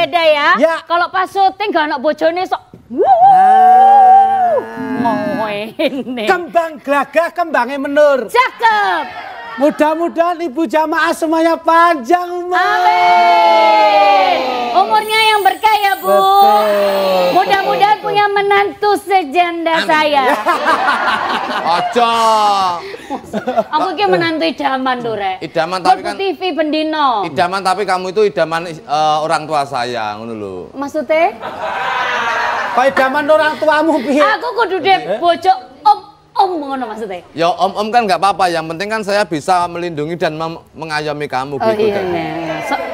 beda ya. Ya. Kalau pas syuting gak ono bojone sok. Ngene. Kembang gelagah, kembangnya menur. Cakep. Mudah-mudahan ibu jamaah semuanya panjang umur. Amin. Umurnya yang berkah ya Bu. Betul. Mudah-mudahan punya menantu sejanda saya. Ojo. Aku ki menantu idaman tuh Rek. Idaman tapi kan TV bendino. idaman tapi kamu itu idaman orang tua saya ngono lho. Maksudnya? Kok idaman orang tuamu piye? Aku kudu dek bojo om ngono maksudnya. Ya om kan nggak apa-apa, yang penting kan saya bisa melindungi dan mengayomi kamu Oh gitu. iya.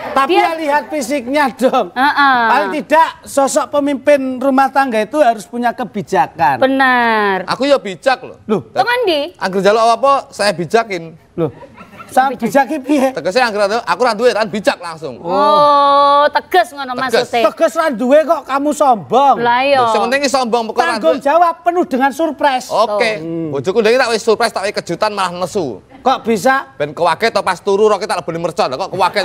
Tapi dia- ya lihat fisiknya dong. Heeh. Paling tidak sosok pemimpin rumah tangga itu harus punya kebijakan. Benar. Aku ya bijak loh. Loh, Teman di? Angger jaluk apa saya bijakin. loh. Sama bijaki piye? Tegasnya angger aku ra duwe kan bijak langsung. Oh, tegas ngono maksudnya. Tegas lan duwe kok kamu sombong. Lah iya. Loh, sing penting iki sombong pokoknya ra Tanggung duwe. jawab penuh dengan surprise. Oke. Bojoku ndek tak wis surprise, tak wis kejutan malah nesu. Kok bisa? Ben kewake to pas turu roke tak lebih mercon kok kewake.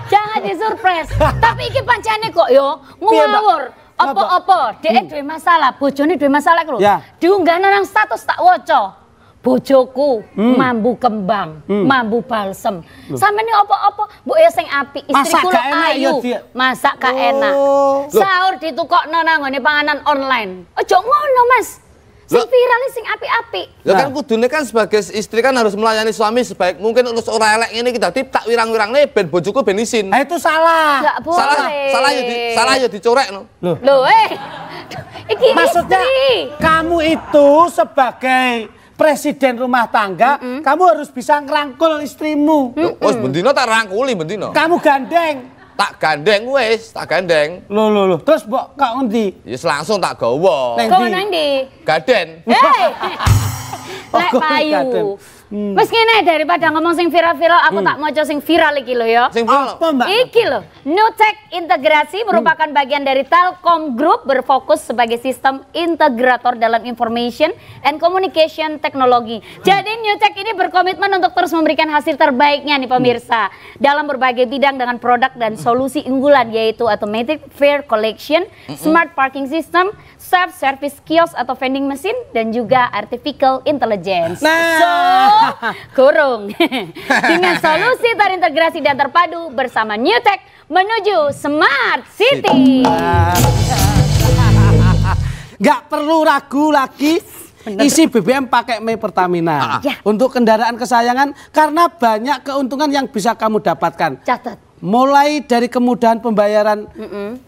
Jangan disurprise. Tapi iki pancane kok yo Piye, Mbak? ngawur. Apa-apa, dhek duwe masalah, bojone duwe masalah iku lho. Ya. Diunggah nang status tak waca. Bojoku mambu kembang, mambu balsem. Sampe ini apa-apa, mbok ya sing apik, Masak istriku gak lho enak ya ayu. dia? Masak gak enak. Oh. Sahur ditukokno nang ngone panganan online. Ojo ngono, Mas. Sing Loh. viral sing apik-apik. Ya kan kudune kan sebagai istri kan harus melayani suami sebaik mungkin, terus ora elek ngene iki dadi tak wirang-wirangne ben bojoku ben isin. Nah, itu salah. Gak boleh. Salah ya dicorek no. Loh. Loh, iki Maksudnya istri. kamu itu sebagai presiden rumah tangga, kamu harus bisa ngerangkul istrimu. Wes bendino tak rangkuli bendino. Kamu gandeng. Tak gandeng wis, tak gandeng. Loh. Terus mbok kok ngendi? Yes langsung tak gawa. Neng. Kok nang ndi? Gaden. Hei. Lek Oh, payu. gaden. Wes ngene daripada ngomong sing viral-viral, aku tak maca sing viral iki lho ya. Sing viral. Apa, Mbak? Iki loh, Newtek Integrasi merupakan bagian dari Telkom Group berfokus sebagai sistem integrator dalam information and communication technology. Jadi Newtek ini berkomitmen untuk terus memberikan hasil terbaiknya nih pemirsa dalam berbagai bidang dengan produk dan solusi unggulan yaitu automatic fare collection, smart parking system, self-service kiosk atau vending machine dan juga artificial intelligence. Nah. Kurung. Dengan solusi terintegrasi dan terpadu bersama Newtek menuju Smart City. Nggak perlu ragu lagi. Isi BBM pakai My Pertamina. Ya. Untuk kendaraan kesayangan karena banyak keuntungan yang bisa kamu dapatkan. Catat. Mulai dari kemudahan pembayaran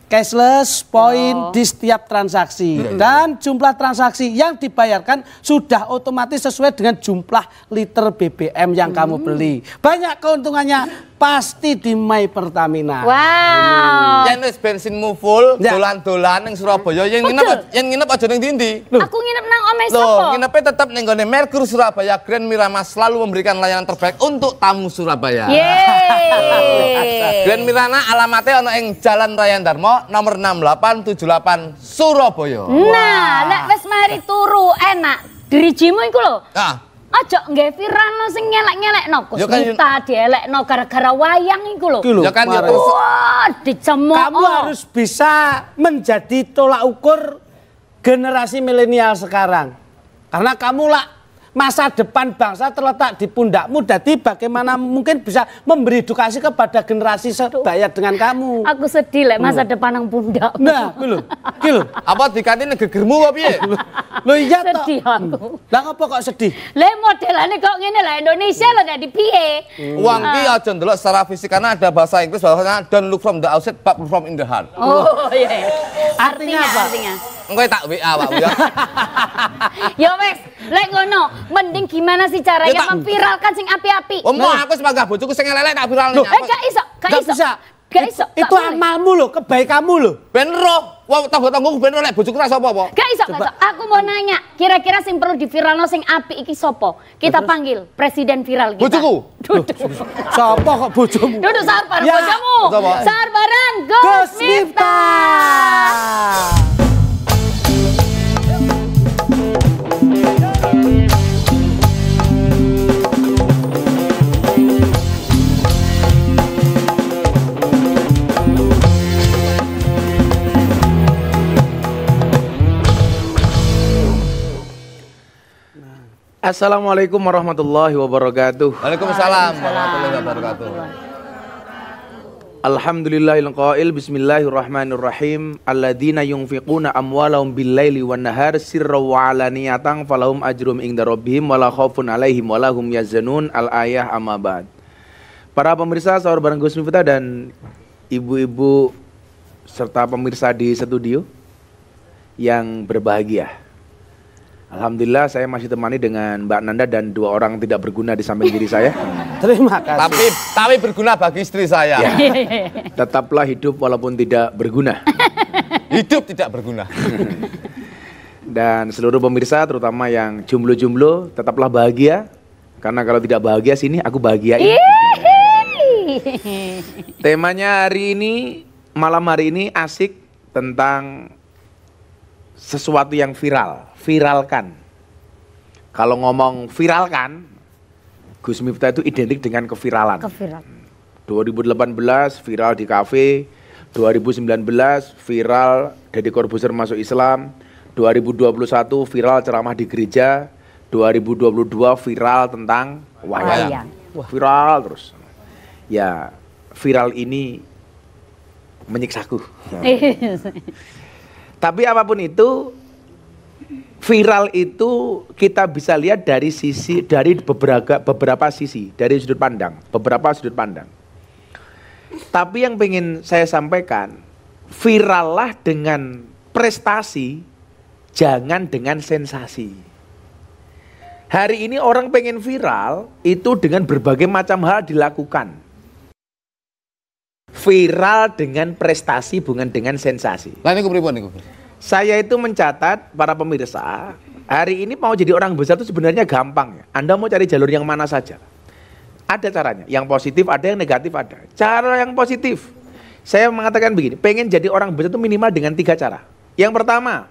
cashless, poin di setiap transaksi. Dan jumlah transaksi yang dibayarkan sudah otomatis sesuai dengan jumlah liter BBM yang kamu beli. Banyak keuntungannya pasti di My Pertamina. Wow. Yen wis bensinmu full, Ya. dolan-dolan ning Surabaya, yen nginep aja ning ndi-ndi. Aku nginep nang omahe Loh, sapa? nginepnya tetap ning gone Merkur Surabaya. Grand Mirama selalu memberikan layanan terbaik untuk tamu Surabaya. Yeay. Grand Mirana alamatnya ana ing Jalan Raya Darmo nomor 6878 Surabaya. Nah, lek wis mari turu enak. Dirijimu iku lho. Nah, Aja nggawe viral sing nyelek-nyelekno Ya kan, Kusmita dielekno gara-gara wayang iku lho. Iki lho, ya kan ya kemarin. terus Wah, dicemooh. Kamu harus bisa menjadi tolak ukur generasi milenial sekarang. Karena kamu lah masa depan bangsa terletak di pundakmu. Jadi bagaimana mungkin bisa memberi edukasi kepada generasi sebaya dengan kamu. Aku sedih lek masa depan nang pundak. Nah, iki lho. apa diganti gegermu apa piye? Loh iya toh. Sedih aku. Lah ngopo kok sedih? Lek modelane kok ngene lah Indonesia lho dadi piye? Uang ki aja ndelok secara fisik karena ada bahasa Inggris bahwasanya don't look from the outside but from in the heart. Oh iya. Artinya apa? Artinya. Engko tak WA Pak ya. Ya wes, lek ngono, mending gimana sih Ya caranya tak- memviralkan sing api-api? Omong aku sebagai bojoku sing elek tak viral Loh, ning. Gak iso, gak Nggak iso. bisa. Gak iso. gak Itu boleh. amalmu loh, kebaikanmu loh. Ben roh, wong tanggo-tanggoku ben oleh bojoku ra sapa apa. Gak iso, gak iso. Aku mau nanya, kira-kira sing perlu diviralno sing api iki sopo? Kita panggil presiden viral kita. Bojoku. Duduk. Sopo kok bojomu? Duduk sahur bareng Ya. bojomu. Sapa? Sahur bareng Gus Gus Miftah. Miftah. Assalamualaikum warahmatullahi wabarakatuh. Waalaikumsalam warahmatullahi wabarakatuh. Alhamdulillahil qail bismillahirrahmanirrahim alladzina yunfiquna amwalahum bil-laili wan-nahar sirran wa 'alaniyatan falahum ajrum inda rabbihim wala khaufun 'alaihim wala hum yahzanun. Al-ayah amma ba'd. Para pemirsa sahur bareng Gus Miftah dan ibu-ibu serta pemirsa di studio yang berbahagia. Alhamdulillah saya masih temani dengan Mbak Nanda dan 2 orang tidak berguna di samping diri saya. Terima kasih. Tapi berguna bagi istri saya. Ya. Tetaplah hidup walaupun tidak berguna. Hidup tidak berguna. Dan seluruh pemirsa terutama yang jomblo-jomblo tetaplah bahagia. Karena kalau tidak bahagia sini aku bahagiain. Temanya hari ini, malam hari ini asik tentang sesuatu yang viral. Viralkan. Kalau ngomong viralkan, Gus Miftah itu identik dengan keviralan. 2018 viral di kafe, 2019 viral Deddy Corbuzier masuk Islam, 2021 viral ceramah di gereja, 2022 viral tentang wayang. Viral terus. Ya, viral ini menyiksaku. Tapi apapun itu, viral itu kita bisa lihat dari beberapa sisi, dari beberapa sudut pandang. Tapi yang pengen saya sampaikan, virallah dengan prestasi, jangan dengan sensasi. Hari ini orang pengen viral itu dengan berbagai macam hal dilakukan. Viral dengan prestasi bukan dengan sensasi. Lah niku pripun niku? Saya itu mencatat para pemirsa, hari ini mau jadi orang besar itu sebenarnya gampang ya. Anda mau cari jalur yang mana saja. Ada caranya, yang positif ada, yang negatif ada. Cara yang positif, saya mengatakan begini, pengen jadi orang besar itu minimal dengan 3 cara. Yang pertama,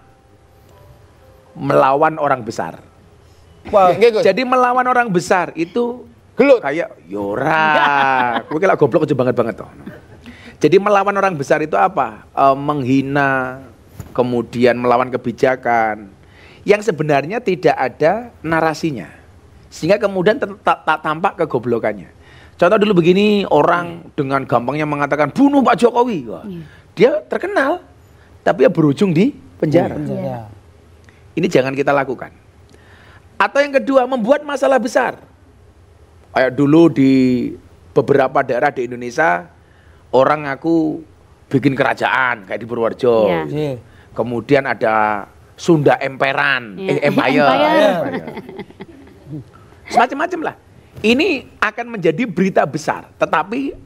melawan orang besar. Wah, Jadi melawan orang besar itu gelut kayak yora, kowe lak goblok aja banget toh. Jadi melawan orang besar itu apa? Menghina, kemudian melawan kebijakan yang sebenarnya tidak ada narasinya, sehingga kemudian tak tampak kegoblokannya. Contoh dulu begini, orang dengan gampangnya mengatakan bunuh Pak Jokowi. Wah, dia terkenal, tapi ya berujung di penjara. Ini jangan kita lakukan. Atau yang kedua, membuat masalah besar. Kayak dulu di beberapa daerah di Indonesia, orang ngaku bikin kerajaan kayak di Purworejo. Kemudian ada Sunda Emperan, Empire. Semacam-macam lah. Ini akan menjadi berita besar, tetapi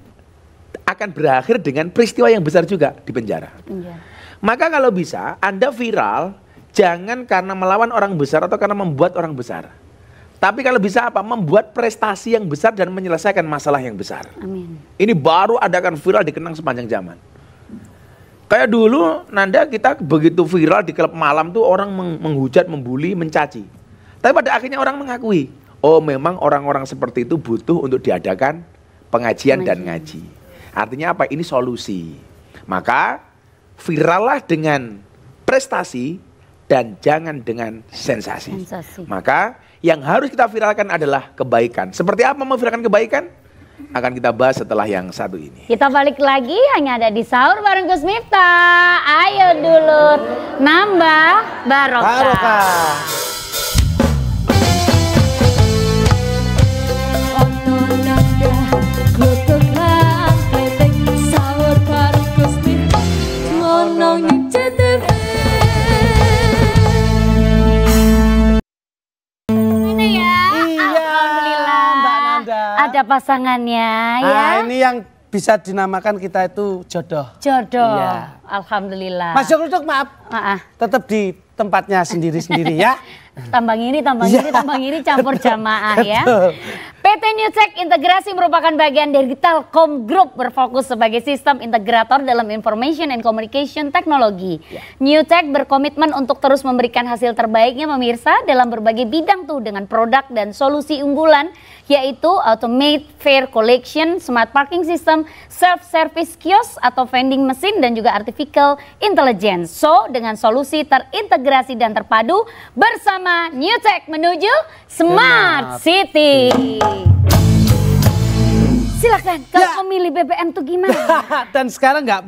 akan berakhir dengan peristiwa yang besar juga di penjara. Maka kalau bisa Anda viral, jangan karena melawan orang besar atau karena membuat orang besar. Tapi kalau bisa apa? Membuat prestasi yang besar dan menyelesaikan masalah yang besar. Amin. Ini baru adakan viral dikenang sepanjang zaman. Kayak dulu, Nanda, kita begitu viral di klub malam tuh orang menghujat, membuli, mencaci. Tapi pada akhirnya orang mengakui, oh memang orang-orang seperti itu butuh untuk diadakan pengajian dan ngaji. Artinya apa? Ini solusi. Maka virallah dengan prestasi dan jangan dengan sensasi. Maka yang harus kita viralkan adalah kebaikan. Seperti apa memviralkan kebaikan? Akan kita bahas setelah yang satu ini. Kita balik lagi, hanya ada di sahur bareng Gus Miftah. Ayo dulur, nambah barokah. Ada pasangannya ya. Ini yang bisa dinamakan kita itu jodoh. Jodoh. Iya. Alhamdulillah. Mas Joko maaf. Tetap di tempatnya sendiri-sendiri ya. Tambang ini, tambang ini, tambang ini campur jamaah ya. PT Newtek Integrasi merupakan bagian dari Telkom Group berfokus sebagai sistem integrator dalam Information and Communication Technology. Newtek berkomitmen untuk terus memberikan hasil terbaiknya pemirsa dalam berbagai bidang tuh dengan produk dan solusi unggulan yaitu Automate Fare Collection, Smart Parking System, Self-Service Kiosk atau vending machine dan juga Artificial Intelligence. So, dengan solusi terintegrasi dan terpadu bersama Newtek menuju Smart City. Silakan, kalau memilih BBM tuh gimana? Dan sekarang nggak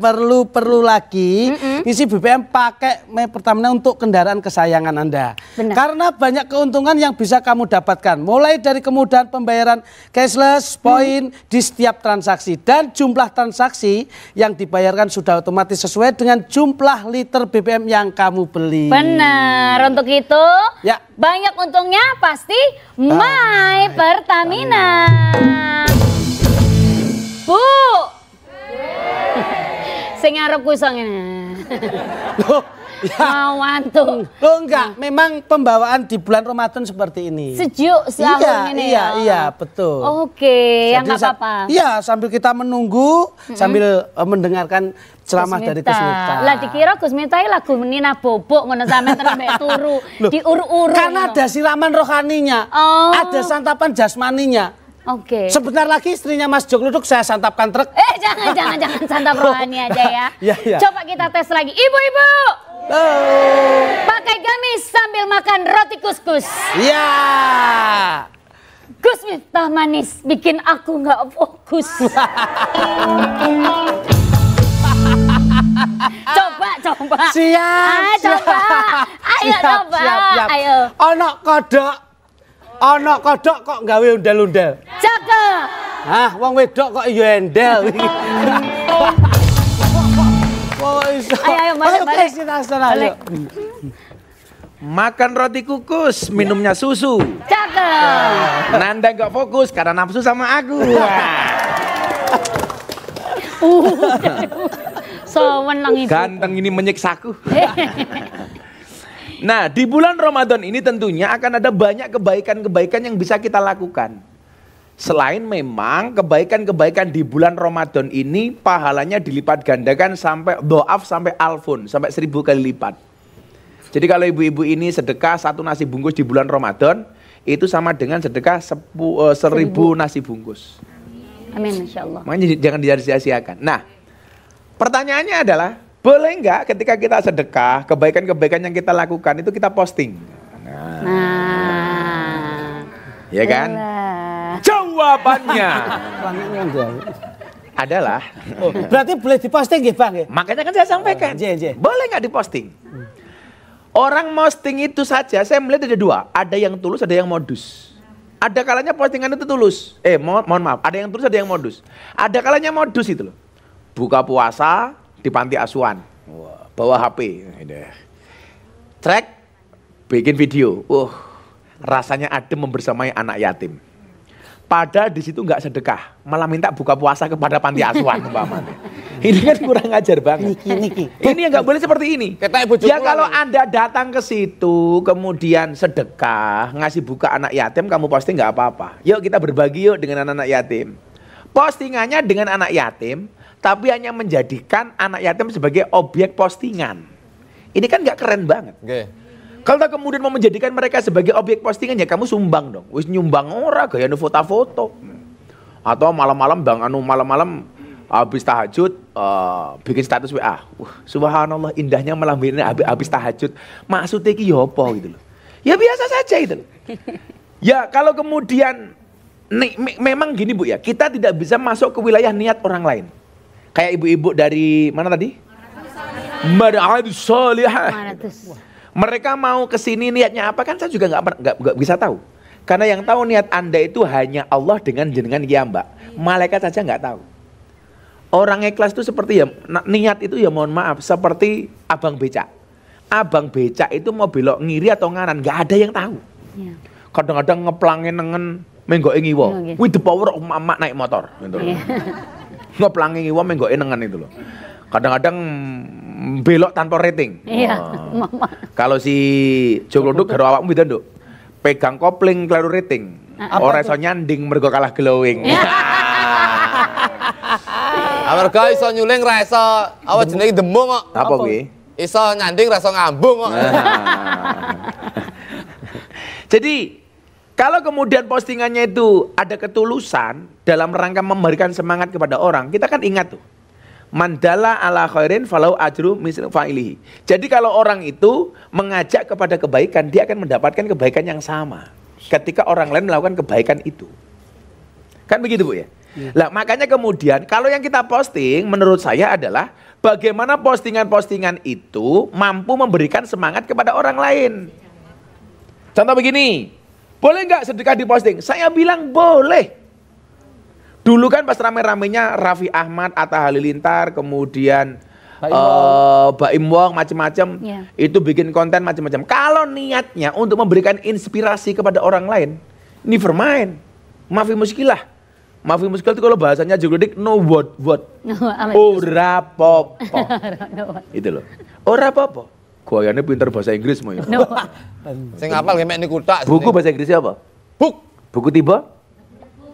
perlu lagi isi BBM pakai Pertamina untuk kendaraan kesayangan Anda. Benar. Karena banyak keuntungan yang bisa kamu dapatkan. Mulai dari kemudahan pembayaran cashless, poin di setiap transaksi. Dan jumlah transaksi yang dibayarkan sudah otomatis sesuai dengan jumlah liter BBM yang kamu beli. Benar, untuk itu Ya. banyak untungnya pasti My Pertamina. Bu, sing ngarep kuwi sang ngene. Loh, ya. Mawantu. Loh enggak, memang pembawaan di bulan Ramadan seperti ini. Sejuk sahur ini ya. Iya, betul. Oke, ya Jadi nggak apa-apa. Iya, sambil kita menunggu, sambil mendengarkan ceramah dari Gus Miftah. Lah dikira Gus Miftah lagu Nina Bobok ngono sampean terus mbek turu, Loh, diuru-uru. Karena ada siraman rohaninya, Oh. ada santapan jasmaninya. Oke. Sebentar lagi istrinya Mas Jok Luduk saya santapkan truk. Jangan santap rohani aja ya. Iya. Coba kita tes lagi. Ibu-ibu, pakai gamis sambil makan roti kuskus. Iya. Gus Miftah manis bikin aku nggak fokus. Coba. Siap. Coba. Ayo coba. Siap. Ayo. Ono kodok kok gawe undel-undel. Cakep. Hah, wong wedok kok iya endel. Ayo, balik. Balik. Makan roti kukus, minumnya susu. Cakep. Nanda nggak fokus karena nafsu sama aku. Sewenang ibu. Ganteng ini menyiksaku. Nah, di bulan Ramadan ini tentunya akan ada banyak kebaikan-kebaikan yang bisa kita lakukan. Selain memang kebaikan-kebaikan di bulan Ramadan ini pahalanya dilipat gandakan sampai doaf sampai alfun, sampai 1000 kali lipat. Jadi kalau ibu-ibu ini sedekah 1 nasi bungkus di bulan Ramadan, itu sama dengan sedekah 1000 nasi bungkus. Amin, Masya Allah. Makanya jangan disia-siakan. Nah, pertanyaannya adalah, boleh nggak ketika kita sedekah, kebaikan-kebaikan yang kita lakukan itu kita posting? Nah. Ya kan? Alah. Jawabannya adalah, Berarti boleh diposting nggih, Bang nggih? makanya kan saya sampaikan, Nggih. boleh nggak diposting? Orang posting itu saja, saya melihat ada 2, ada yang tulus, ada yang modus. Ada kalanya postingan itu tulus, mohon maaf, ada yang tulus, ada yang modus. Ada kalanya modus itu loh, buka puasa di panti asuhan, bawa HP, track, bikin video, rasanya adem membersamai anak yatim. Padahal di situ nggak sedekah, malah minta buka puasa kepada panti asuhan umpamanya. Ini kan kurang ajar banget. Ini yang nggak boleh seperti ini. Ya kalau Anda datang ke situ, kemudian sedekah, ngasih buka anak yatim, kamu posting nggak apa-apa. Yuk kita berbagi yuk dengan anak-anak yatim. Postingannya dengan anak yatim, tapi hanya menjadikan anak yatim sebagai objek postingan. Ini kan nggak keren banget. Oke. Kalau kemudian mau menjadikan mereka sebagai objek postingan, ya kamu sumbang dong. Wis nyumbang ora gaya foto-foto. Atau malam-malam malam-malam habis tahajud bikin status WA. Subhanallah indahnya malam ini habis tahajud. Maksudnya ki apa gitu loh. Ya biasa saja itu. Ya kalau kemudian memang gini Bu ya, kita tidak bisa masuk ke wilayah niat orang lain. Kayak ibu-ibu dari mana tadi? Madaadus Salihah. Mereka mau kesini niatnya apa kan saya juga nggak bisa tahu. Karena yang tahu niat Anda itu hanya Allah dengan jenengan ya Mbak. Malaikat saja nggak tahu. Orang ikhlas itu seperti ya niat itu ya mohon maaf seperti abang becak. Abang becak itu mau belok ngiri atau nganan nggak ada yang tahu. Kadang-kadang ngeplangin nengen menggoke ngiwa. With the power of emak naik motor gitu. Ngeplangin ngiwa menggoke nengen itu loh. Kadang-kadang belok tanpa rating. Iya, Kalau si Joko Duk garo awakmu gitu, Nduk. Pegang kopling keliru rating. Ora iso nyanding mergo kalah glowing. Amarga iso nyuling ra iso apa jenenge demung kok. Apa kuwi? Iso nyanding ra iso ngambung kok. Jadi kalau kemudian postingannya itu ada ketulusan dalam rangka memberikan semangat kepada orang, kita kan ingat tuh. Mandala ala khairin falau ajru mislu fa'ilihi. Jadi kalau orang itu mengajak kepada kebaikan, dia akan mendapatkan kebaikan yang sama ketika orang lain melakukan kebaikan itu. Kan begitu, Bu ya? Lah makanya kemudian kalau yang kita posting menurut saya adalah bagaimana postingan-postingan itu mampu memberikan semangat kepada orang lain. Contoh begini, boleh nggak sedekah diposting? Saya bilang boleh. Dulu kan pas rame-ramenya Raffi Ahmad, Atta Halilintar, kemudian Baim Wong, macam-macam, itu bikin konten macam-macam. Kalau niatnya untuk memberikan inspirasi kepada orang lain, never mind, maafi muskilah. Maafi muskilah itu kalau bahasanya juridik no what. Ora popo. Itu loh. Ora popo. Goyane pinter bahasa Inggris mo ya. Sing ngapal gemek niku tak. Buku bahasa Inggrisnya apa? Buku tiba?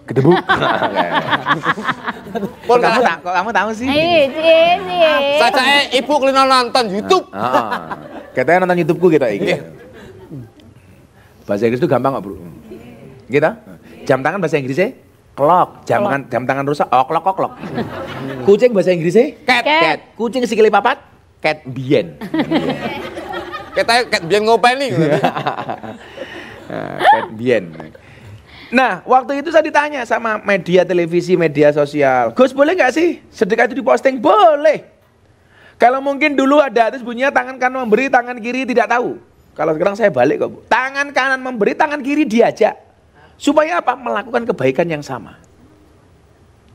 Gedebuk. Kok kamu tahu sih? Sajae ibu kelino nonton YouTube. Katanya nonton YouTubeku kita iki. Bahasa Inggris itu gampang kok, Bro. Gitu? Jam tangan bahasa Inggrisnya clock, jam tangan rusak oklok. Kucing bahasa Inggrisnya cat. Kucing sikile papat cat bien. Cat bien ngopeni. Cat bien. Nah, waktu itu saya ditanya sama media televisi, media sosial, Gus boleh nggak sih sedekah itu diposting? Boleh. Kalau mungkin dulu ada terus bunyinya tangan kanan memberi, tangan kiri tidak tahu. Kalau sekarang saya balik kok, Bu. Tangan kanan memberi, tangan kiri diajak. Supaya apa? Melakukan kebaikan yang sama.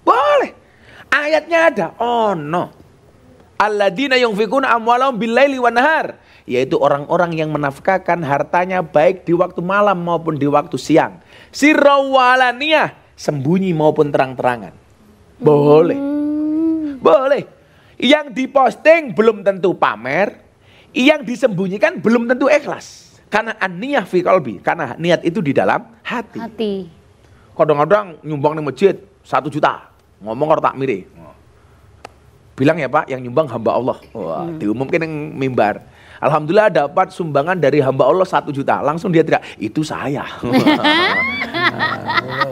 Boleh. Ayatnya ada. Oh no. Alladzina yunfikuna amwalahum billaili wan nahar, yaitu orang-orang yang menafkahkan hartanya baik di waktu malam maupun di waktu siang. Sirrawalaniyah, sembunyi maupun terang-terangan. Boleh. Boleh. Yang diposting belum tentu pamer, yang disembunyikan belum tentu ikhlas. Karena an-niyah fi qalbi, karena niat itu di dalam hati. Kadang-kadang nyumbang di masjid 1 juta, ngomong karo takmire. Bilang ya Pak, yang nyumbang hamba Allah. Wah, diumumkan yang mimbar. Alhamdulillah dapat sumbangan dari hamba Allah 1 juta. Langsung dia teriak, itu saya.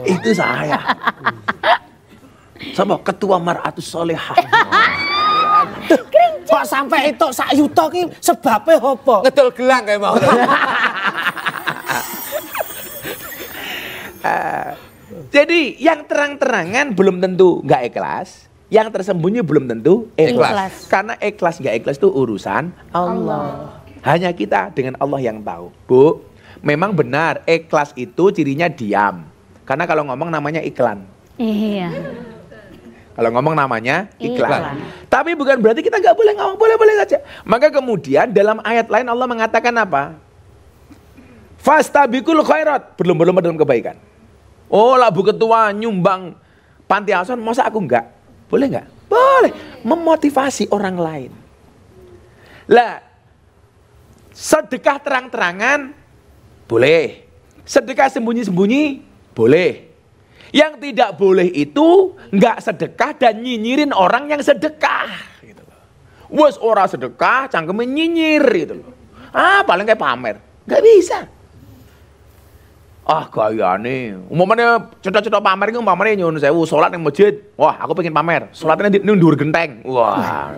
Itu saya. Sama ketua Mar'atus Solehah. Kok sampai itu sak yuta ki sebabnya apa? Ngedol gelang kayak mau. Jadi yang terang-terangan belum tentu nggak ikhlas. Yang tersembunyi belum tentu ikhlas. Karena ikhlas nggak ikhlas itu urusan Allah. Hanya kita dengan Allah yang tahu. Bu, memang benar ikhlas itu cirinya diam. Karena kalau ngomong namanya iklan. Iya. Kalau ngomong namanya iklan. Tapi bukan berarti kita nggak boleh ngomong, boleh-boleh saja. Maka kemudian dalam ayat lain Allah mengatakan apa? Fastabiqul khairat, berlomba-lomba dalam kebaikan. Oh lah Bu Ketua nyumbang panti asuhan, masa aku enggak? Boleh enggak? Boleh. Memotivasi orang lain. Lah, sedekah terang-terangan boleh. Sedekah sembunyi-sembunyi boleh. Yang tidak boleh itu enggak sedekah dan nyinyirin orang yang sedekah. Gitu loh. Wes ora sedekah, cangkeme nyinyir gitu loh. Paling kayak pamer. Enggak bisa. Gayane. Umpamanya cetok-cetok pamer iku umpamane nyuwun sewu salat ning masjid. Wah, aku pengen pamer. Salatnya ning dhuwur genteng. Wah.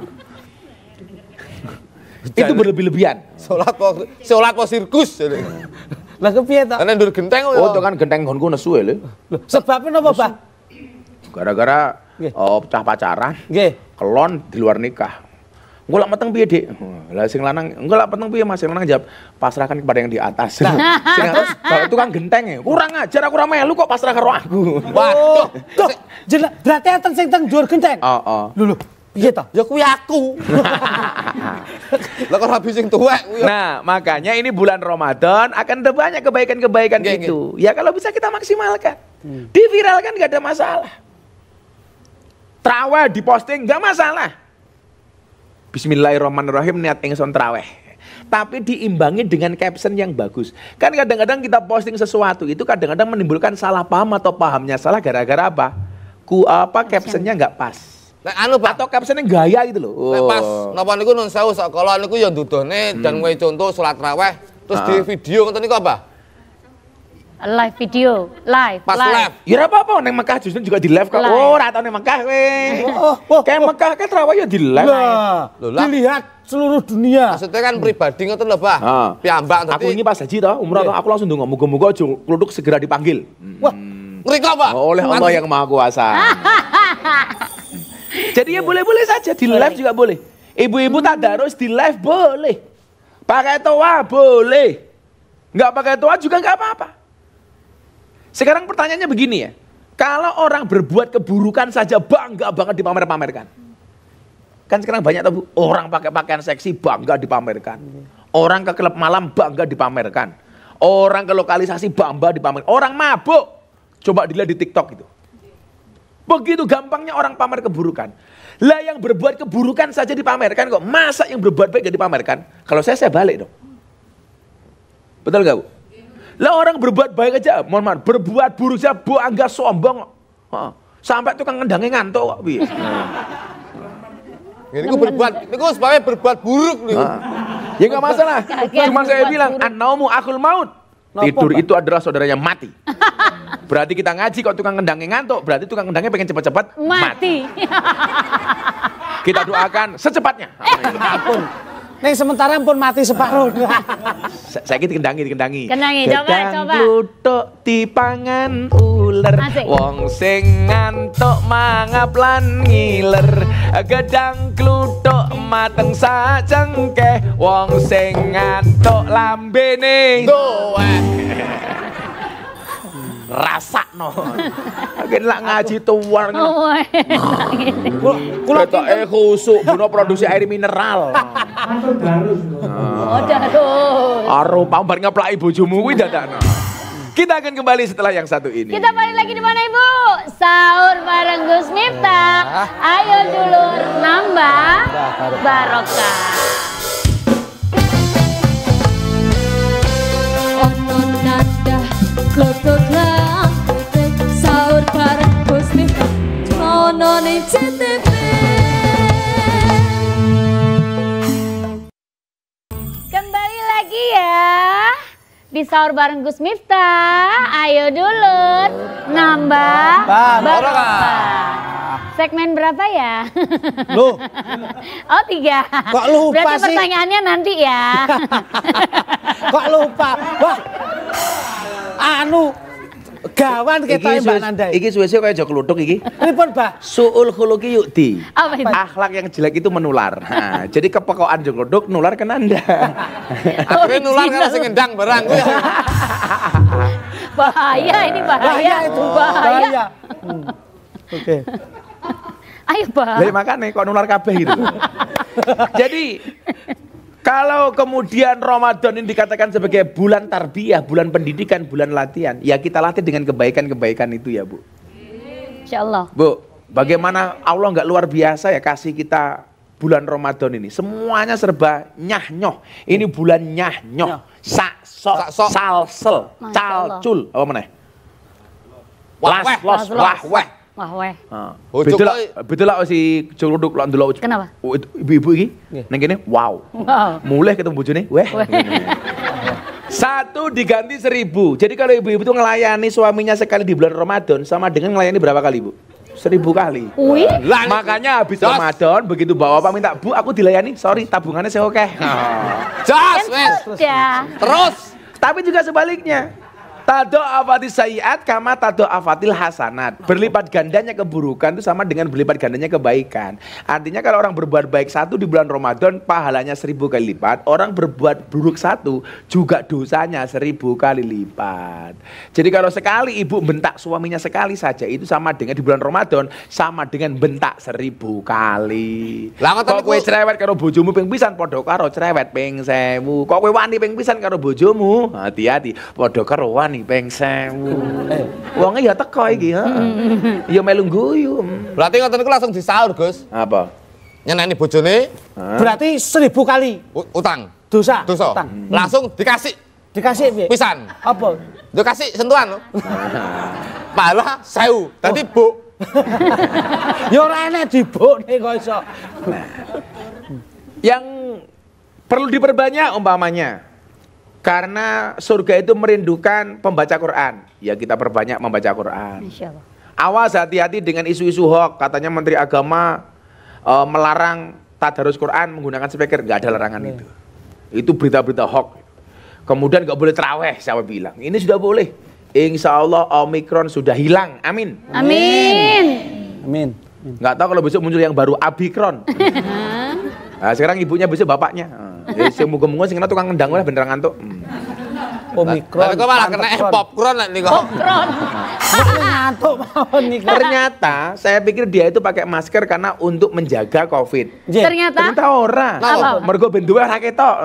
Itu berlebih-lebihan. Salat kok sirkus. Lah kepiye to? Ana dhuwur genteng Oh, itu kan genteng nggonku nesu lho. Sebabnya napa, Bah? Gara-gara pecah pacaran. Nggih. Kelon di luar nikah. Engko lak meteng piye, Dik? Lah sing lanang, engko lak meteng piye, Mas? Sing lanang jawab, pasrahkan kepada yang di atas. Sing atas, kalau itu kan genteng ya. Kurang ajar aku ora melu kok pasrah karo aku. Waduh. Tuh, berarti enten sing teng dhuwur genteng. Oh. Lho, piye to? Ya kuwi aku. Lah kok rabi sing tuwek kuwi. Nah, makanya ini bulan Ramadan akan ada banyak kebaikan-kebaikan itu. Ya kalau bisa kita maksimalkan. Diviralkan enggak ada masalah. Traweh diposting enggak masalah. Bismillahirrahmanirrahim, niat ingsun traweh. tapi diimbangi dengan caption yang bagus. Kan kadang-kadang kita posting sesuatu itu kadang-kadang menimbulkan salah paham atau pahamnya salah gara-gara apa? Captionnya nggak pas. Anu Pak, Atau captionnya gaya gitu loh. pas napa niku nun sewu sekolah niku ya ndudone dan ngwe contoh salat raweh terus di video ngoten niku apa? Live video, live. Pas live. Ya ora apa-apa neng Mekah justru juga di live kok. Live. Oh, ora tau neng Mekah kowe. Kayak Mekah kan terawih ya di live. Lah, Loh, lah. dilihat seluruh dunia. Maksudnya kan pribadi ngoten lho Pak. Piyambak Aku ini pas haji toh, umrah toh, aku langsung ndonga muga-muga aja kluduk segera dipanggil. Wah, ngriko Pak. Oleh Allah yang Maha Kuasa. Jadi ya boleh-boleh saja di live juga boleh. Ibu-ibu tadarus di live boleh. Pakai toa boleh. Nggak pakai toa juga nggak apa-apa. Sekarang pertanyaannya begini ya. Kalau orang berbuat keburukan saja bangga banget dipamer-pamerkan. Kan sekarang banyak tuh orang pakai pakaian seksi bangga dipamerkan. Orang ke klub malam bangga dipamerkan. Orang ke lokalisasi bangga dipamerkan. Orang mabuk. Coba dilihat di TikTok itu. Begitu gampangnya orang pamer keburukan. Lah yang berbuat keburukan saja dipamerkan kok. Masa yang berbuat baik gak dipamerkan? Kalau saya balik dong. Betul gak Bu? Lah orang berbuat baik aja, mohon maaf, berbuat buruk saja bangga sombong. Sampai tukang ngendangnya ngantuk kok. Ini ku sebagai berbuat buruk nih. Ya nggak masalah. Cuma saya bilang, an-naumu akul maut. Tidur itu adalah saudaranya mati. Berarti kita ngaji kok tukang ngendangnya ngantuk, berarti tukang ngendangnya pengen cepat-cepat mati. Kita doakan secepatnya. ampun. Nih sementara pun mati separuh. Saya dikendangi. Kendangi, coba. Gedang kluthuk dipangan uler. Asik. Wong sing ngantuk mangap lan ngiler. Gedang kluthuk mateng sajengkeh. Wong sing ngantuk lambene Doeh. rasakno. Agen lak ngaji tuwar. Kula Khusuk guna produksi air mineral. Oh, darus. Arupa bar ngeplaki bojomu kuwi dadakno. Kita akan kembali setelah yang satu ini. Kita balik lagi di mana Ibu? Sahur bareng Gus Miftah. Ayo dulur nambah barokah. Ono nada klotok lamputek sahur bareng Gus Miftah ono ning CTV. Kembali lagi ya di sahur bareng Gus Miftah. Ayo dulur nambah barokah. Segmen berapa ya? Loh, Oh 3. Kok lupa Berarti sih? pertanyaannya nanti ya. kok lupa? Wah, gawan kita Mbak Nanda. Iki suwe-suwe kaya jok kluthuk iki. Pripun, Mbak? Suul khuluqi yu'ti. Apa itu? Akhlak yang jelek itu menular. Nah, jadi kepekoan jok kluthuk nular ke Nanda. Akhirnya nular kalau sing ngendang barang kuwi. Bahaya ini bahaya. itu. Bahaya. Oke. Ayo Lah Bang. makane kok nular kabeh gitu. Jadi kalau kemudian Ramadan ini dikatakan sebagai bulan tarbiyah, bulan pendidikan, bulan latihan, ya kita latih dengan kebaikan-kebaikan itu ya Bu. Insyaallah. Bu, bagaimana Allah nggak luar biasa ya kasih kita bulan Ramadan ini. Semuanya serba nyah-nyoh. Ini bulan nyah-nyoh. Sak-sok, Sak-sok. salsel, Masya calcul. Apa meneh? Wah, Las, weh. los, wah, weh. Wah weh. Bojok Betul lah si curuduk lo ndelok. Kenapa? Oh, itu ibu-ibu iki nang kene wow. Wow. Mulai ketemu bojone, weh. Satu diganti 1000. Jadi kalau ibu-ibu itu ngelayani suaminya sekali di bulan Ramadan sama dengan ngelayani berapa kali, Bu? 1000 kali. Wih. Lah, ini- Makanya habis Jos. Ramadan begitu bapak minta, "Bu, aku dilayani." Sorry, tabungannya saya oke. Jas, Kan wes. sudah. Terus. Tapi juga sebaliknya. Tado afatil sayiat kama tado afatil hasanat. Berlipat gandanya keburukan itu sama dengan berlipat gandanya kebaikan. Artinya kalau orang berbuat baik satu di bulan Ramadan pahalanya 1000 kali lipat. Orang berbuat buruk satu juga dosanya 1000 kali lipat. Jadi kalau sekali ibu bentak suaminya sekali saja itu sama dengan di bulan Ramadan sama dengan bentak 1000 kali. Lah, ngoten Kok niku- kowe cerewet karo bojomu ping pisan padha karo cerewet ping 1000. Kok kowe wani ping pisan karo bojomu? Hati-hati, padha karo wani ping 1000. Wonge ya teko iki, heeh. Ya melu guyu. Berarti ngoten niku langsung disaur, Gus. Apa? nyeneni bojone Berarti 1000 kali utang. dosa. Dosa. Utang. Langsung dikasih Dikasih piye? pisan. Apa? Dikasih sentuhan lho. Pahala 1000. Dadi buk. Ya ora enek dibukne kok iso. Yang perlu diperbanyak umpamanya. Karena surga itu merindukan pembaca Quran. Ya kita perbanyak membaca Quran. Masya Allah. Awas hati-hati dengan isu-isu hoax. Katanya Menteri Agama melarang tadarus Quran menggunakan speaker. Nggak ada larangan itu. Itu berita-berita hoax. Kemudian nggak boleh terawih, siapa bilang? Ini sudah boleh. Insya Allah Omikron sudah hilang. Amin. Amin. Amin. Nggak tahu kalau besok muncul yang baru Abikron. Nah, sekarang ibunya besok bapaknya. Jadi semoga-moga sing kena tukang ngendang lah bener ngantuk. Omikron. Tapi kok malah kena popcorn nih kok. Ngantuk mawon niku. Ternyata saya pikir dia itu pakai masker karena untuk menjaga COVID. Ternyata Ternyata ora. Apa? Mergo ben duwe ora ketok.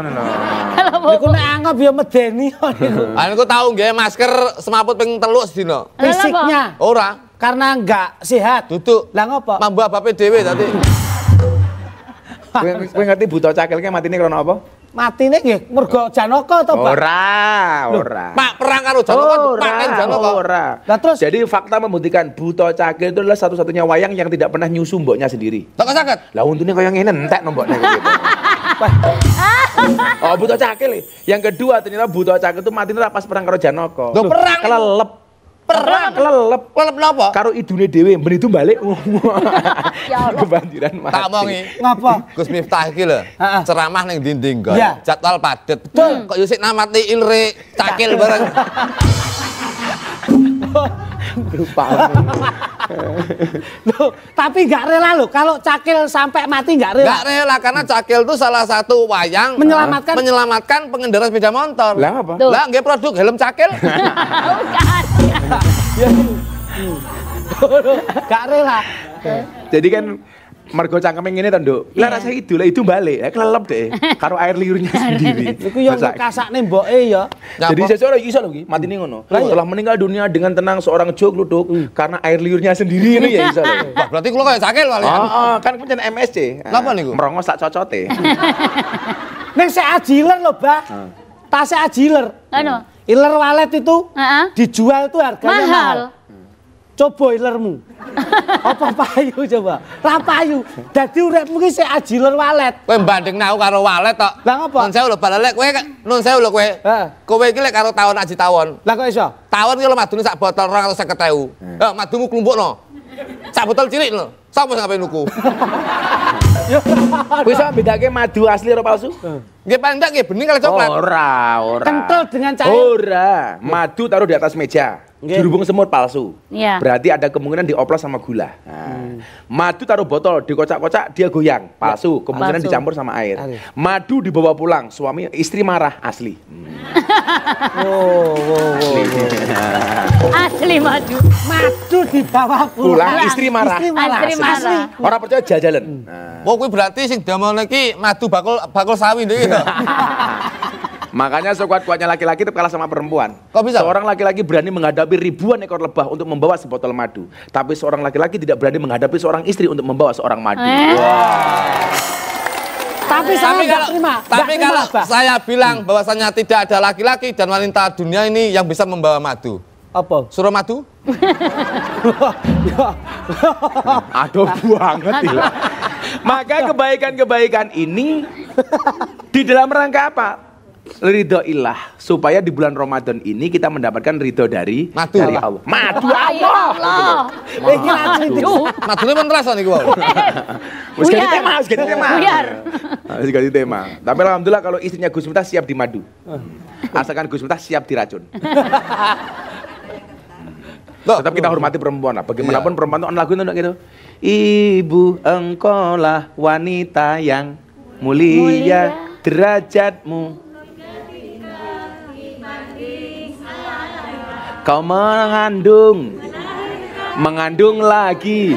Niku nek anggap ya medeni kok niku. Aku tahu nggih masker semaput ping 3 sedina. Fisiknya Ora, karena enggak sehat. duduk. Lah ngopo? Mambu abape dhewe tadi. Kowe ngerti buta cakilke matine krana apa? Matine nggih mergo Janaka to, Pak? Ora. Pak perang karo Janaka, paten Janaka. Ora. Lah terus? Jadi fakta membuktikan buta cakil itu adalah satu-satunya wayang yang tidak pernah nyusu mboknya sendiri. Tak sakit. Lah untune kaya ngene entek no mbokne gitu. Oh, buta cakil. Yang kedua ternyata buta cakil itu matine ra pas perang karo Janaka. Loh, perang? Kelelep. Perang? Kelelep. Kelep napa? Karo idune dhewe ben itu balik. Ya Allah. Kebandiran mati. Tak omongi. Ngapa? Gus Miftah iki lho. Heeh. Ceramah ning dinding guys. Iya. Jadwal padet. Betul. Kok yo sik namati ilre cakil bareng. Loh, tapi enggak rela loh kalau Cakil sampai mati enggak rela. Enggak rela karena cakil itu salah satu wayang Menyelamatkan pengendara sepeda motor. Lah apa? Tuh. Lah nggih produk helm cakil. Bukan. Enggak rela. Jadi kan mergo cangkeme ngene to, Nduk. Lah rasa itu balik. Ya kelelep deh karo air liurnya sendiri. Niku yang Masa- kasakne mboke ya. Jadi seseorang iso lho iki matine ngono. Setelah meninggal dunia dengan tenang seorang jog luduk karena air liurnya sendiri ini ya iso lho. Wah, berarti kula kayak cakil kali ya. Kan pancen MSC. Napa niku? Merongos sak cocote. Ning sik ajiler lho, Mbak. Tasnya ajiler. Anu. Iler walet itu Heeh. dijual tuh harganya Mahal. mahal. Coba ilermu. Apa payu coba? Ra payu. Dadi uripmu ki sik ajiler walet. Kowe bandingna aku karo walet tok. Lah ngapa? Nun sewu lho balek kowe nun sewu lho kowe. Heeh. Kowe iki lek karo tawon aji tawon. Lah kok iso? Tawon ki lho madune sak botol 250.000. Heeh, madumu klumpukno. Sak botol cilik lho. Sapa sing ape nuku? Bisa bedake madu asli karo palsu? Nggih paling ndak nggih bening kali coklat. Ora. Kental dengan cair. Ora, madu taruh di atas meja. Nggih. Dirubung semut palsu. Iya. Berarti ada kemungkinan dioplos sama gula. Nah, madu taruh botol, dikocak-kocak dia goyang, palsu. Kemungkinan Palsu. dicampur sama air. Air. Madu dibawa pulang, suami istri marah, asli. Asli madu. Madu dibawa Pulang, istri marah. Istri marah. Istri marah. Orang percaya jajalan. Nah, Wah kuwi berarti sing damel iki madu bakul sawi niki. makanya sekuat-kuatnya laki-laki tetap kalah sama perempuan. Kok bisa? Seorang laki-laki berani menghadapi ribuan ekor lebah untuk membawa sebotol madu. Tapi seorang laki-laki tidak berani menghadapi seorang istri untuk membawa seorang madu. Tapi saya enggak terima. Tapi Nggak kalau terima, Mbak. saya bilang bahwasanya tidak ada laki-laki dan wanita dunia ini yang bisa membawa madu. Apa? Suruh madu? Aduh banget ya. Maka kebaikan-kebaikan ini di dalam rangka apa? Ridho ilah, supaya di bulan Ramadan ini kita mendapatkan ridho dari Madu. Allah. Madu Ya Allah. Iki asli Aduh. Madune men terasa niku wae. Wis ganti Buyar. tema, wis ganti tema. Buyar. Wis ganti tema. Tapi alhamdulillah kalau istrinya Gus Miftah siap di madu. Asalkan Gus Miftah siap diracun. Tetap kita hormati perempuan lah. Bagaimanapun perempuan itu lagu itu gitu. Ibu engkaulah wanita yang mulia derajatmu. Kau mengandung lagi.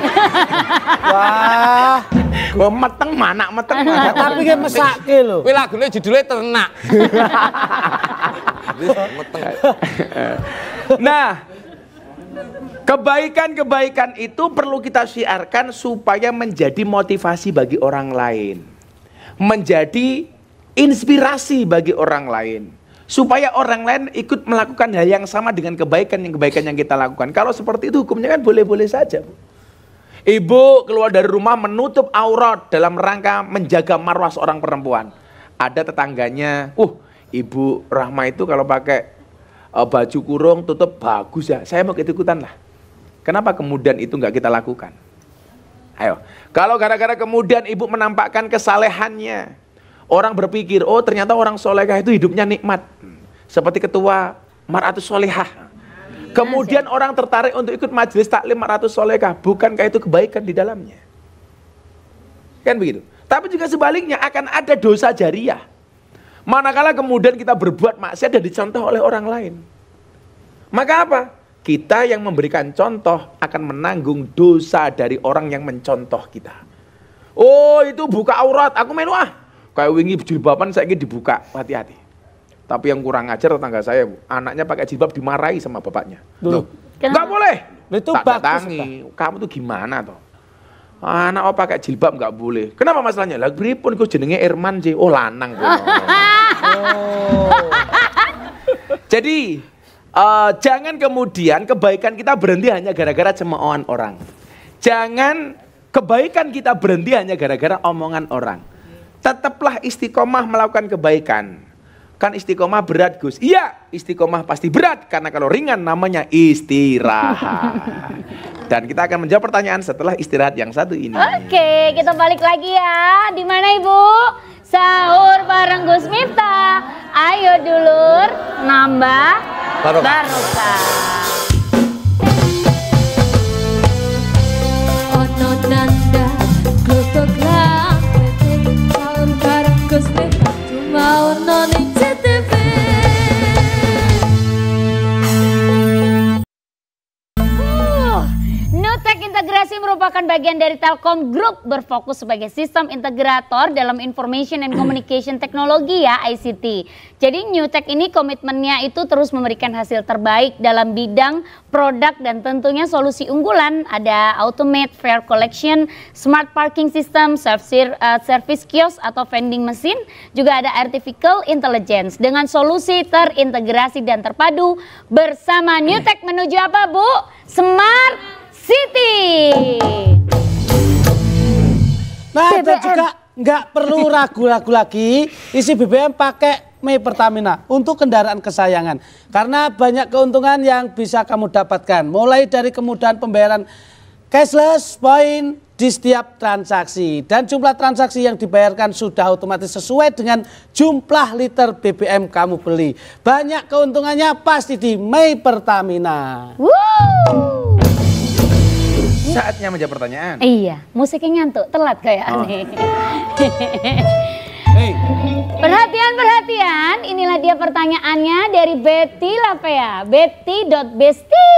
Wah, Wah, meteng mana. ya, tapi kan mesake lho. Kuwi lagune judulnya ternak. Nah, Kebaikan-kebaikan itu perlu kita syiarkan supaya menjadi motivasi bagi orang lain. Menjadi inspirasi bagi orang lain. Supaya orang lain ikut melakukan hal yang sama dengan kebaikan yang kita lakukan. Kalau seperti itu hukumnya kan boleh-boleh saja. Ibu keluar dari rumah menutup aurat dalam rangka menjaga marwah seorang perempuan. Ada tetangganya, Ibu Rahma itu kalau pakai baju kurung tutup bagus ya, saya mau ikut-ikutan lah. Kenapa kemudian itu nggak kita lakukan? Ayo, kalau gara-gara kemudian ibu menampakkan kesalehannya, orang berpikir, oh ternyata orang solehah itu hidupnya nikmat. Seperti ketua Mar'atus Solehah. Kemudian orang tertarik untuk ikut majelis taklim Mar'atus Solehah. Bukankah itu kebaikan di dalamnya? Kan begitu. Tapi juga sebaliknya akan ada dosa jariah. Manakala kemudian kita berbuat maksiat dan dicontoh oleh orang lain. Maka apa? Kita yang memberikan contoh akan menanggung dosa dari orang yang mencontoh kita. Oh itu buka aurat, aku melu kayak wingi jilbaban saya ingin dibuka, hati-hati. Tapi yang kurang ajar tetangga saya, Bu. Anaknya pakai jilbab dimarahi sama bapaknya. Loh, nggak boleh. Itu tak datangi, kamu tuh gimana toh? Anak pakai jilbab nggak boleh. Kenapa masalahnya? Lah pripun iku jenenge Irman sih. Oh lanang. Jadi jangan kemudian kebaikan kita berhenti hanya gara-gara cemoohan orang. Jangan kebaikan kita berhenti hanya gara-gara omongan orang. Tetaplah istiqomah melakukan kebaikan. Kan istiqomah berat Gus. Iya, istiqomah pasti berat. Karena kalau ringan namanya istirahat. Dan kita akan menjawab pertanyaan setelah istirahat yang satu ini. Oke, kita balik lagi ya. Di mana Ibu? Sahur bareng Gus Miftah. Ayo dulur, nambah barokah. Ono nanda klutuk lang sahur bareng Gus Miftah cuma ono ning CTV. Nutek Integrasi merupakan bagian dari Telkom Group berfokus sebagai sistem integrator dalam Information and Communication Technology ya ICT. Jadi Nutek ini komitmennya itu terus memberikan hasil terbaik dalam bidang produk dan tentunya solusi unggulan. Ada Automate Fare Collection, Smart Parking System, Service Kiosk atau Vending Machine. Juga ada Artificial Intelligence dengan solusi terintegrasi dan terpadu bersama Nutek menuju apa Bu? Smart City. Nah, dan juga nggak perlu ragu-ragu lagi isi BBM pakai Mei Pertamina untuk kendaraan kesayangan. Karena banyak keuntungan yang bisa kamu dapatkan. Mulai dari kemudahan pembayaran cashless, poin di setiap transaksi. Dan jumlah transaksi yang dibayarkan sudah otomatis sesuai dengan jumlah liter BBM kamu beli. Banyak keuntungannya pasti di Mei Pertamina. Woo! Saatnya menjawab pertanyaan. Iya, musiknya ngantuk, telat kayak aneh. Hey. Perhatian, inilah dia pertanyaannya dari Betty Lapea. Betty.besti.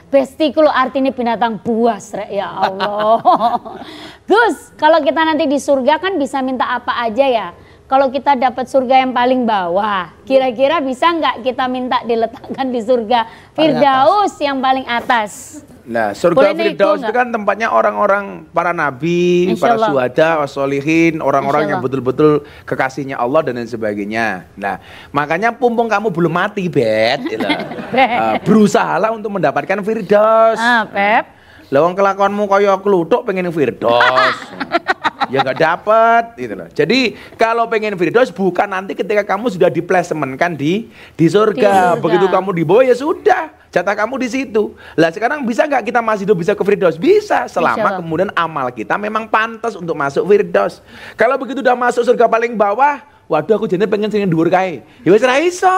Besti kulo artinya binatang buas, rek, ya Allah. Gus, kalau kita nanti di surga kan bisa minta apa aja ya. Kalau kita dapat surga yang paling bawah, kira-kira bisa nggak kita minta diletakkan di surga Firdaus yang paling atas? Nah, surga Firdaus itu kan tempatnya orang-orang para nabi, para syuhada, wassolihin, orang-orang yang betul-betul kekasihnya Allah dan lain sebagainya. Nah, makanya pumpung kamu belum mati, Bet. Berusahalah untuk mendapatkan Firdaus. Pep. Lawang kelakuanmu kaya kluthuk pengen Firdaus. Ya nggak dapat gitu loh. Jadi kalau pengen Firdaus bukan nanti ketika kamu sudah diplasementkan di surga. Begitu kamu dibawa ya sudah, jatah kamu di situ. Lah sekarang bisa nggak kita masih bisa ke Firdaus? Bisa selama kemudian amal kita memang pantas untuk masuk Firdaus. Kalau begitu udah masuk surga paling bawah, waduh aku jadi pengen sing dhuwur kae. Ya wis ra iso.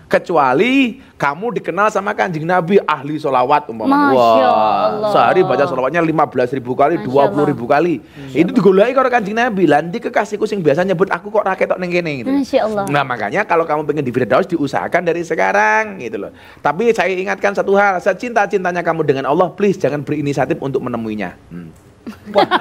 Kecuali kamu dikenal sama Kanjeng Nabi ahli sholawat umpamanya. Wah, sehari baca sholawatnya 15.000 kali, 20.000 kali. Itu digoleki karo Kanjeng Nabi. Lah ndi kekasihku sing biasa nyebut aku kok ra ketok ning kene gitu. Masyaallah. Nah, makanya kalau kamu pengen di Firdaus diusahakan dari sekarang gitu loh. Tapi saya ingatkan satu hal, secinta-cintanya kamu dengan Allah, please jangan berinisiatif untuk menemuinya.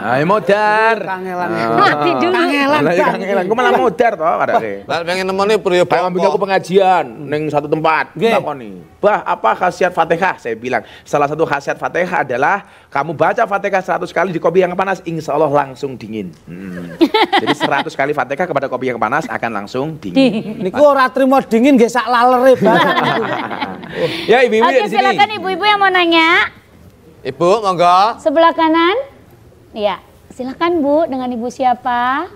Ayo modar. Kangelan. Mati dulu. Kangelan. Gue malah modar toh kadang. Lah pengen nemoni Priyo Kayak ngambil aku pengajian neng satu tempat. Takoni. Bah, apa khasiat Fatihah? Saya bilang, salah satu khasiat Fatihah adalah kamu baca Fatihah 100 kali di kopi yang panas, insya Allah langsung dingin. Jadi 100 kali Fatihah kepada kopi yang panas akan langsung dingin. Niku ora trimo dingin nggih sak lalere banget. Ya ibu-ibu Oke, di sini. silakan ibu-ibu yang mau nanya. Ibu, monggo. Sebelah kanan. Iya, silakan Bu, dengan Ibu siapa?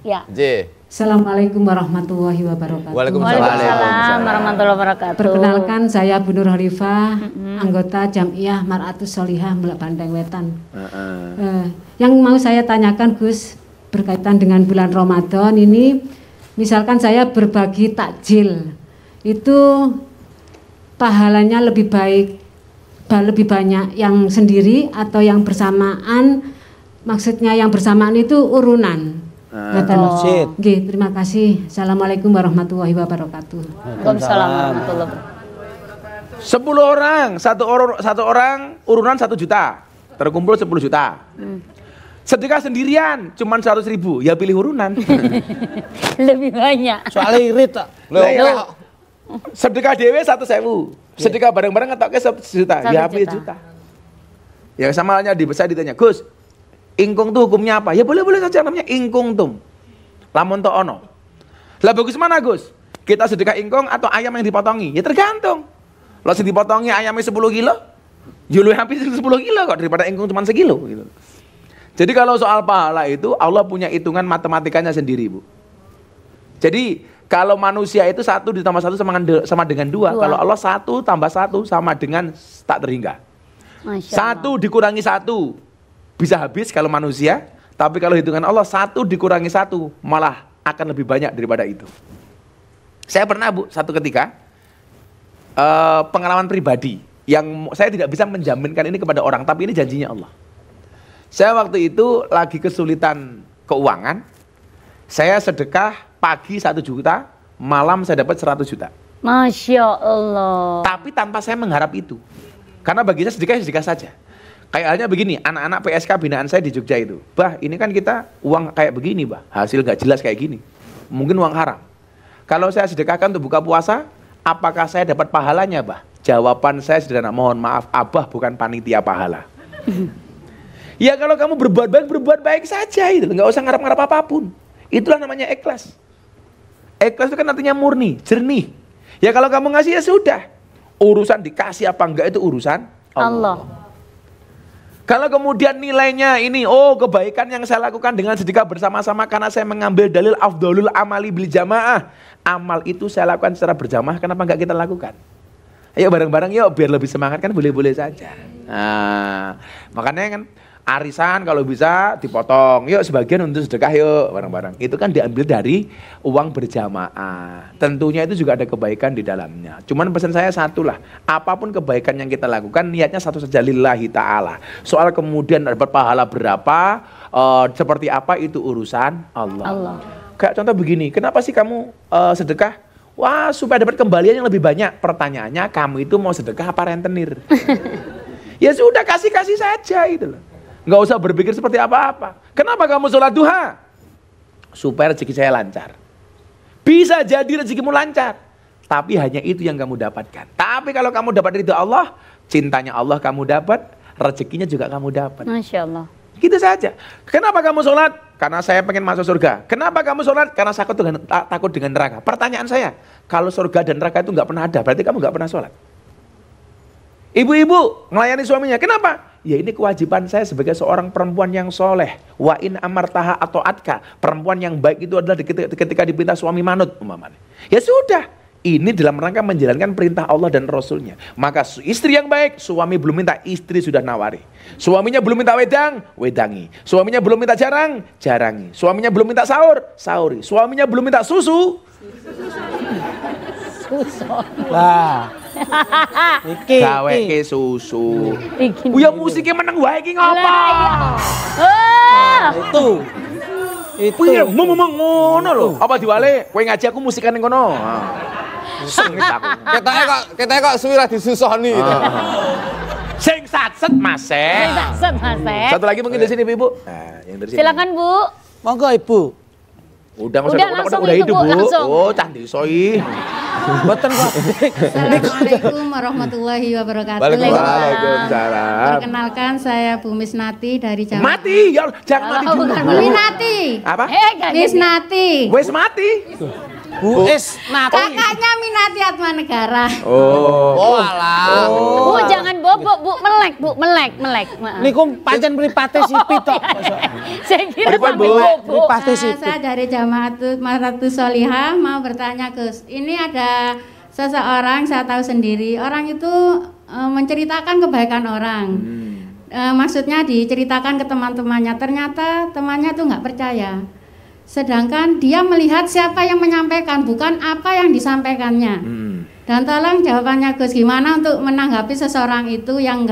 Ya. J. Assalamualaikum warahmatullahi wabarakatuh. Waalaikumsalam warahmatullahi wabarakatuh. Perkenalkan saya Bu Nur Khalifah, anggota Jam'iyah Mar'atus Sholihah Mulak Bandeng Wetan. Yang mau saya tanyakan Gus, berkaitan dengan bulan Ramadan ini, misalkan saya berbagi takjil, itu pahalanya lebih baik, lebih banyak yang sendiri atau yang bersamaan? Maksudnya yang bersamaan itu urunan. Masjid. Oke, terima kasih. Assalamualaikum warahmatullahi wabarakatuh. Waalaikumsalam warahmatullahi wabarakatuh. 10 orang, satu orang urunan 1 juta, terkumpul 10 juta. Sedekah sendirian cuman 100.000, ya pilih urunan. Lebih banyak. Soalnya irit tak. Loh. Sedekah dewe 100.000, sedekah bareng-bareng ngetoknya 1 juta, ya pilih juta. Ya sama halnya saya ditanya, Gus, ingkung tuh hukumnya apa? Ya boleh-boleh saja, namanya ingkung tum. Lamun to ono. Lah bagus mana Gus? Kita sedekah ingkung atau ayam yang dipotongi? Ya tergantung. Lo sing dipotongi ayamnya 10 kilo, ya lu hampir 10 kilo kok daripada ingkung cuma sekilo gitu. Jadi kalau soal pahala itu Allah punya hitungan matematikanya sendiri, Bu. Jadi kalau manusia itu 1 ditambah 1 sama dengan 2. Kalau Allah 1 tambah 1 sama dengan tak terhingga. 1 dikurangi 1 bisa habis kalau manusia. Tapi kalau hitungan Allah 1 dikurangi 1 malah akan lebih banyak daripada itu. Saya pernah Bu, satu ketika pengalaman pribadi yang saya tidak bisa menjaminkan ini kepada orang, tapi ini janjinya Allah. Saya waktu itu lagi kesulitan keuangan. Saya sedekah pagi 1 juta, malam saya dapat 100 juta. Masya Allah. Tapi tanpa saya mengharap itu. Karena bagi saya sedekah saja. Kayak halnya begini, anak-anak PSK binaan saya di Jogja itu. Bah, ini kan kita uang kayak begini, Bah. Hasil gak jelas kayak gini. Mungkin uang haram. Kalau saya sedekahkan untuk buka puasa, apakah saya dapat pahalanya, Bah? Jawaban saya sederhana, mohon maaf, Abah bukan panitia pahala. Ya kalau kamu berbuat baik saja itu, nggak usah ngarap-ngarap apapun. Itulah namanya ikhlas. Ikhlas itu kan artinya murni, jernih. Ya kalau kamu ngasih ya sudah. Urusan dikasih apa enggak itu urusan Allah. Kalau kemudian nilainya ini, oh kebaikan yang saya lakukan dengan sedekah bersama-sama karena saya mengambil dalil afdolul amali bil jamaah. Amal itu saya lakukan secara berjamaah, kenapa enggak kita lakukan? Ayo bareng-bareng yuk biar lebih semangat kan boleh-boleh saja. Nah, makanya kan arisan kalau bisa dipotong, yuk sebagian untuk sedekah yuk bareng-bareng. Itu kan diambil dari uang berjamaah. Tentunya itu juga ada kebaikan di dalamnya. Cuman pesan saya satu lah, apapun kebaikan yang kita lakukan niatnya satu saja, lillahi ta'ala. Soal kemudian dapat pahala berapa, seperti apa itu urusan Allah. Kayak contoh begini, kenapa sih kamu sedekah? Wah supaya dapat kembalian yang lebih banyak. Pertanyaannya kamu itu mau sedekah apa rentenir? Ya sudah kasih-kasih saja itu loh. Nggak usah berpikir seperti apa-apa. Kenapa kamu sholat duha? Supaya rezeki saya lancar. Bisa jadi rezekimu lancar. Tapi hanya itu yang kamu dapatkan. Tapi kalau kamu dapat ridho Allah, cintanya Allah kamu dapat, rezekinya juga kamu dapat. Masya Allah. Gitu saja. Kenapa kamu sholat? Karena saya pengen masuk surga. Kenapa kamu sholat? Karena saya takut dengan neraka. Pertanyaan saya, kalau surga dan neraka itu nggak pernah ada, berarti kamu nggak pernah sholat. Ibu-ibu melayani suaminya, kenapa? Ya ini kewajiban saya sebagai seorang perempuan yang soleh. Wa in amartaha atau atka. Perempuan yang baik itu adalah ketika diperintah suami manut umpamanya. Ya sudah, ini dalam rangka menjalankan perintah Allah dan Rasulnya. Maka istri yang baik, suami belum minta, istri sudah nawari. Suaminya belum minta wedang, wedangi. Suaminya belum minta jarang, jarangi. Suaminya belum minta sahur, sahuri. Suaminya belum minta susu. Lah. Iki gawe ke susu. Bikin Ya musiknya meneng wae iki ngapa? itu. Piye ngomong ngono lho. Apa diwale kowe ngaji aku musikan ning kono. Sengit aku. Ketake kok suwira disusoni. Sing satset maseh. Satset maseh. Satu lagi mungkin dari sini Ibu. Nah, yang dari sini. Silakan Bu. Monggo Ibu. Udah langsung udah itu, hidup Bu, Bu. langsung. Oh, candi soi. Mboten kok. Assalamualaikum warahmatullahi wabarakatuh. Waalaikumsalam. Perkenalkan saya Bu Misnati dari Jawa. Mati, ya Allah, jangan mati dulu. Minati. Apa? Misnati. Wes mati. Bu is nati. Kakaknya Minati Atmanegara. Oh. alah. Bu jangan bobok, Bu, melek. Niku pancen mripate sipit tok. Saya kira Pripun, sampai Bu? bobok. Mripate Saya sipit. dari Jamaah Maratus Solihah mau bertanya Gus. Ini ada seseorang saya tahu sendiri. Orang itu menceritakan kebaikan orang. Maksudnya diceritakan ke teman-temannya. Ternyata temannya tuh nggak percaya. Sedangkan dia melihat siapa yang menyampaikan, bukan apa yang disampaikannya. Dan tolong jawabannya Gus, gimana untuk menanggapi seseorang itu yang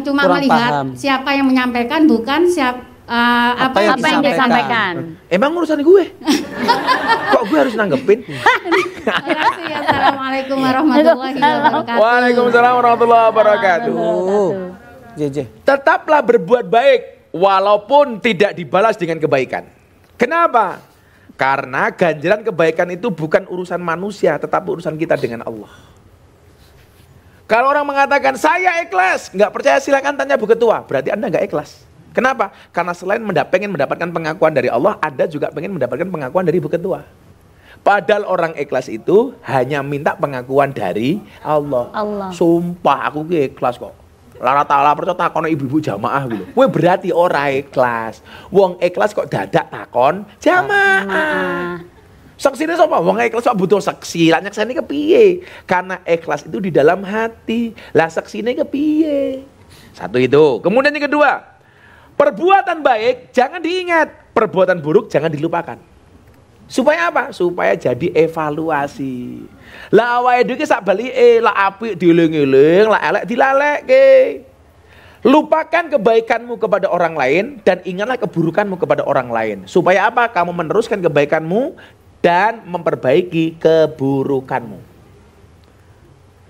cuma Kurang melihat paham. siapa yang menyampaikan, bukan apa yang Apa yang disampaikan? Emang urusan gue? Kok gue harus nanggepin? Terima kasih. Assalamualaikum warahmatullahi wabarakatuh. Waalaikumsalam warahmatullahi wabarakatuh. JJ. Tetaplah berbuat baik walaupun tidak dibalas dengan kebaikan. Kenapa? Karena ganjaran kebaikan itu bukan urusan manusia, tetapi urusan kita dengan Allah. Kalau orang mengatakan saya ikhlas, nggak percaya silakan tanya Bu Ketua, berarti Anda nggak ikhlas. Kenapa? Karena selain pengen mendapatkan pengakuan dari Allah, Anda juga pengen mendapatkan pengakuan dari Bu Ketua. Padahal orang ikhlas itu hanya minta pengakuan dari Allah. Sumpah aku ikhlas kok. Lara ta'ala percaya takon ibu-ibu jamaah gitu. Kowe berarti ora ikhlas. Wong ikhlas kok dadak takon jamaah. Saksine sapa? Wong ikhlas kok butuh saksi. Lah nyakseni kepiye? Karena ikhlas itu di dalam hati. Lah saksine kepiye? Satu itu. Kemudian yang kedua, perbuatan baik jangan diingat, perbuatan buruk jangan dilupakan. Supaya apa? Supaya jadi evaluasi. Lah awake dhewe sak balike, lah apik dieling-eling, lah elek dilalekke. Lupakan kebaikanmu kepada orang lain dan ingatlah keburukanmu kepada orang lain. Supaya apa? Kamu meneruskan kebaikanmu dan memperbaiki keburukanmu.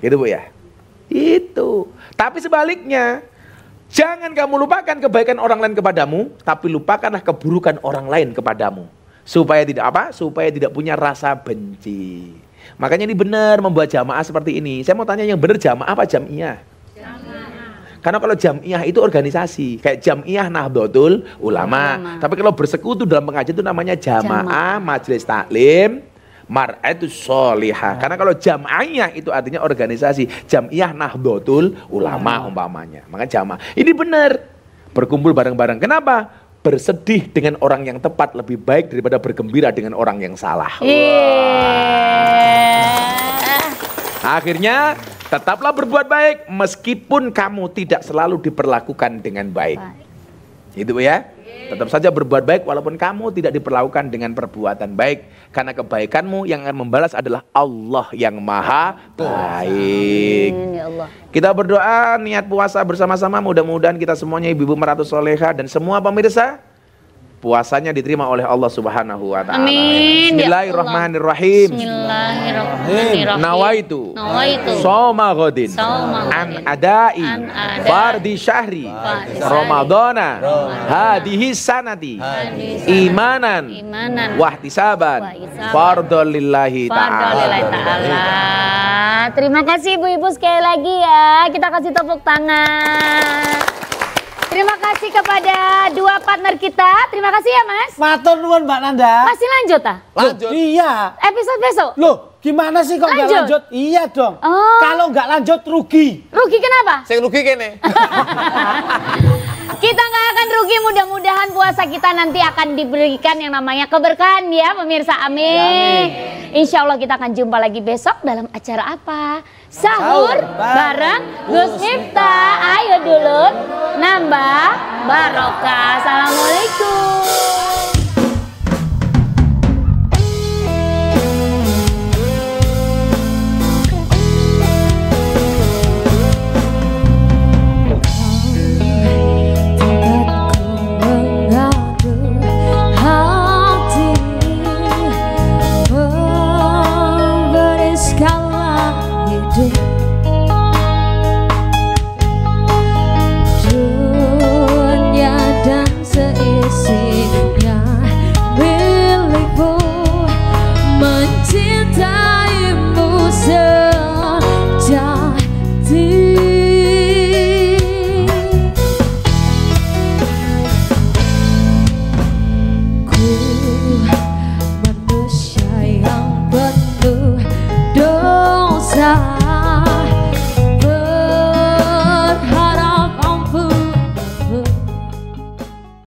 Gitu Bu ya? Itu. Tapi sebaliknya, jangan kamu lupakan kebaikan orang lain kepadamu, tapi lupakanlah keburukan orang lain kepadamu. Supaya tidak apa? Supaya tidak punya rasa benci. Makanya ini benar membuat jamaah seperti ini. Saya mau tanya yang benar jamaah apa jam'iyah? Karena kalau jam'iyah itu organisasi. Kayak jam'iyah Nahdlatul Ulama. Tapi kalau bersekutu dalam pengajian itu namanya jamaah majelis taklim Mar'atus Sholihah. Karena kalau jam'iyah itu artinya organisasi. Jam'iyah Nahdlatul Ulama umpamanya. Maka jamaah. Ini benar. Berkumpul bareng-bareng. Kenapa? Bersedih dengan orang yang tepat lebih baik daripada bergembira dengan orang yang salah. Akhirnya tetaplah berbuat baik meskipun kamu tidak selalu diperlakukan dengan baik. Itu ya. Tetap saja berbuat baik walaupun kamu tidak diperlakukan dengan perbuatan baik. Karena kebaikanmu yang akan membalas adalah Allah yang maha baik. Ya Allah. Kita berdoa niat puasa bersama-sama, mudah-mudahan kita semuanya ibu-ibu Maratus Solehah dan semua pemirsa puasanya diterima oleh Allah Subhanahu wa taala. Amin. Bismillahirrahmanirrahim. Bismillahirrahmanirrahim. Nawaitu Nawaitu. Soma godin Soma an godin. adai An adai. fardi syahri Fardi syahri. Ramadana hadihi sanati imanan wahtisaban fardhol lillahi Fardholillahi ta'ala. ta'ala. Terima kasih ibu-ibu sekali lagi ya. Kita kasih tepuk tangan. Terima kasih kepada dua partner kita. Terima kasih ya Mas. Matur nuwun Mbak Nanda. Masih lanjut ah? Lanjut. Iya. Episode besok? Loh, gimana sih kok nggak Lanjut? lanjut? Iya dong. Oh. Kalau nggak lanjut rugi. Rugi kenapa? Sing rugi kene. Kita nggak akan rugi, mudah-mudahan puasa kita nanti akan diberikan yang namanya keberkahan ya pemirsa, amin. Insya Allah kita akan jumpa lagi besok dalam acara apa? Sahur bareng Gus Miftah. Ayo dulu nambah barokah. Assalamualaikum.